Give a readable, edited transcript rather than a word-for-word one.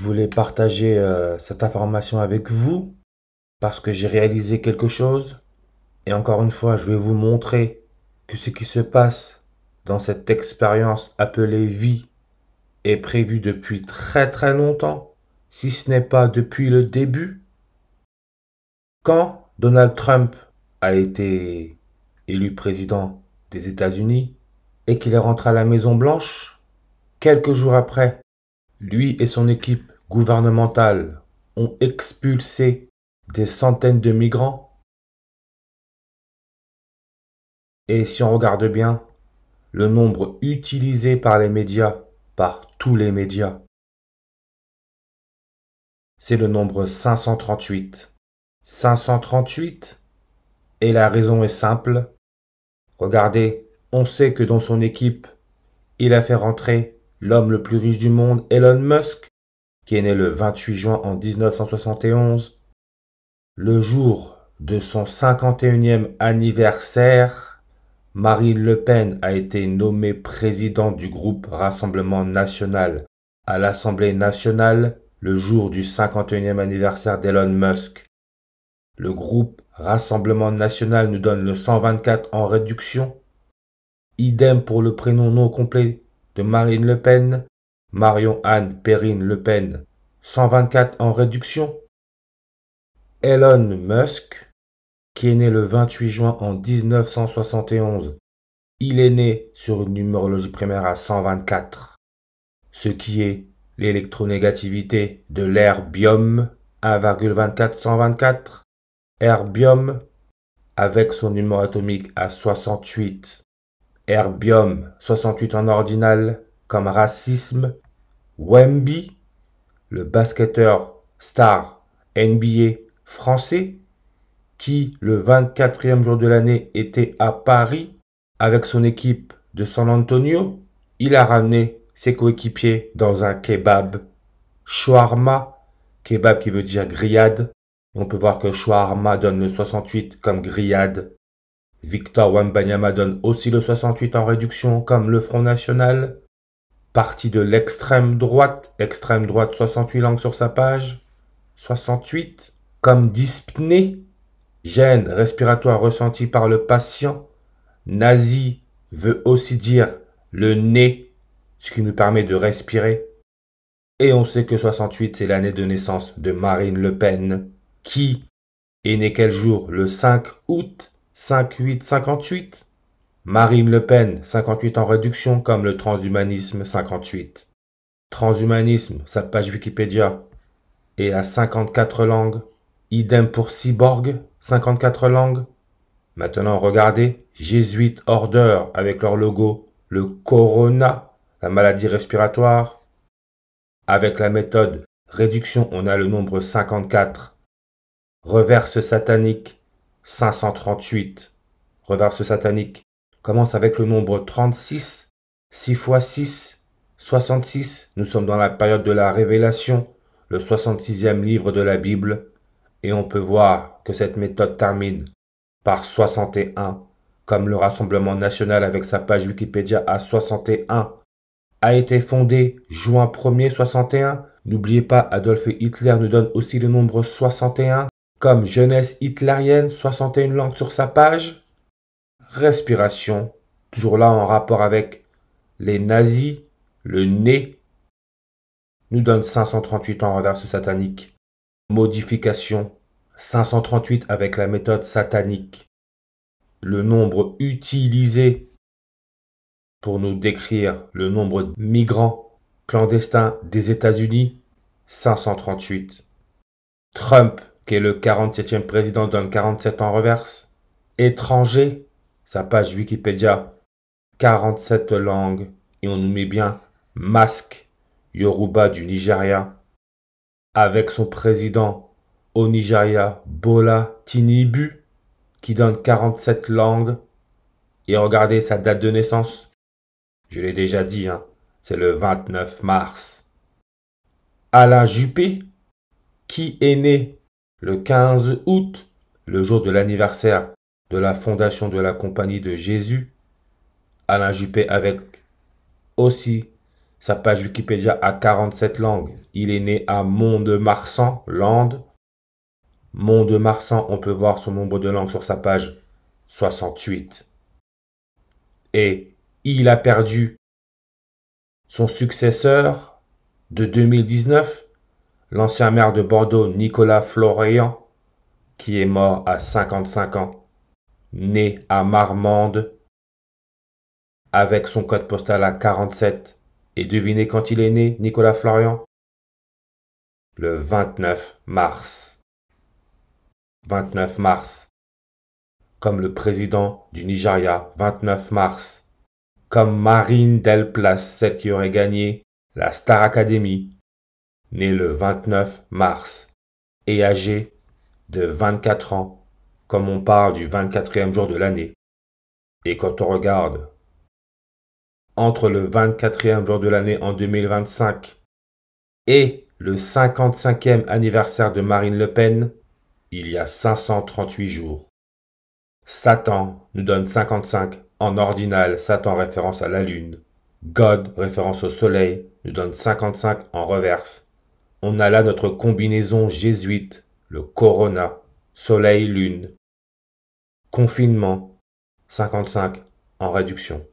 Je voulais partager cette information avec vous parce que j'ai réalisé quelque chose et encore une fois, je vais vous montrer que ce qui se passe dans cette expérience appelée vie est prévu depuis très très longtemps, si ce n'est pas depuis le début. Quand Donald Trump a été élu président des États-Unis et qu'il est rentré à la Maison Blanche, quelques jours après, lui et son équipe gouvernementale ont expulsé des centaines de migrants. Et si on regarde bien, le nombre utilisé par les médias, par tous les médias, c'est le nombre 538. 538, et la raison est simple. Regardez, on sait que dans son équipe, il a fait rentrer l'homme le plus riche du monde, Elon Musk, qui est né le 28 juin en 1971. Le jour de son 51e anniversaire, Marine Le Pen a été nommée présidente du groupe Rassemblement National à l'Assemblée nationale le jour du 51e anniversaire d'Elon Musk. Le groupe Rassemblement National nous donne le 124 en réduction. Idem pour le prénom non complet de Marine Le Pen, Marion-Anne Perrine Le Pen, 124 en réduction. Elon Musk, qui est né le 28 juin en 1971, il est né sur une numérologie primaire à 124, ce qui est l'électronégativité de l'erbium 1,24124, erbium avec son numéro atomique à 68, erbium 68 en ordinal comme racisme, Wemby, le basketteur star NBA français, qui le 24e jour de l'année était à Paris avec son équipe de San Antonio, il a ramené ses coéquipiers dans un kebab, shawarma, kebab qui veut dire grillade. On peut voir que shawarma donne le 68 comme grillade. Victor Wembanyama donne aussi le 68 en réduction comme le Front National. Parti de l'extrême droite 68 langues sur sa page, 68 comme dyspnée, gêne respiratoire ressentie par le patient. Nazi veut aussi dire le nez, ce qui nous permet de respirer. Et on sait que 68, c'est l'année de naissance de Marine Le Pen, qui est née quel jour? Le 5 août 58-58. Marine Le Pen, 58 en réduction, comme le transhumanisme 58. Transhumanisme, sa page Wikipédia, est à 54 langues. Idem pour cyborg, 54 langues. Maintenant, regardez, Jésuite Order avec leur logo, le Corona, la maladie respiratoire. Avec la méthode réduction, on a le nombre 54. Reverse satanique, 538. Reverse satanique commence avec le nombre 36. 6 x 6, 66. Nous sommes dans la période de la révélation, le 66e livre de la Bible. Et on peut voir que cette méthode termine par 61, comme le Rassemblement National avec sa page Wikipédia à 61, a été fondé juin 1er 61. N'oubliez pas, Adolf Hitler nous donne aussi le nombre 61, comme jeunesse hitlérienne, 61 langues sur sa page. Respiration, toujours là en rapport avec les nazis, le nez, nous donne 538 en reverse satanique. Modification, 538 avec la méthode satanique. Le nombre utilisé pour nous décrire le nombre de migrants clandestins des États-Unis, 538. Trump, qui est le 47e président, donne 47 en reverse. Étranger, sa page Wikipédia, 47 langues. Et on nous met bien masque, Yoruba du Nigeria, avec son président au Nigeria, Bola Tinubu, qui donne 47 langues. Et regardez sa date de naissance. Je l'ai déjà dit, c'est le 29 mars. Alain Juppé, qui est né le 15 août, le jour de l'anniversaire de la fondation de la Compagnie de Jésus. Alain Juppé avec aussi Sa page Wikipédia a 47 langues. Il est né à Mont-de-Marsan, Landes. Mont-de-Marsan, on peut voir son nombre de langues sur sa page, 68. Et il a perdu son successeur de 2019, l'ancien maire de Bordeaux, Nicolas Florian, qui est mort à 55 ans, né à Marmande, avec son code postal à 47. Et devinez quand il est né, Nicolas Florian? Le 29 mars. 29 mars. Comme le président du Nigeria, 29 mars. Comme Marine Delplace, celle qui aurait gagné la Star Academy, née le 29 mars. Et âgée de 24 ans, comme on parle du 24e jour de l'année. Et quand on regarde entre le 24e jour de l'année en 2025 et le 55e anniversaire de Marine Le Pen, il y a 538 jours. Satan nous donne 55 en ordinal, Satan référence à la lune. God, référence au soleil, nous donne 55 en reverse. On a là notre combinaison jésuite, le corona, soleil, lune. Confinement, 55 en réduction.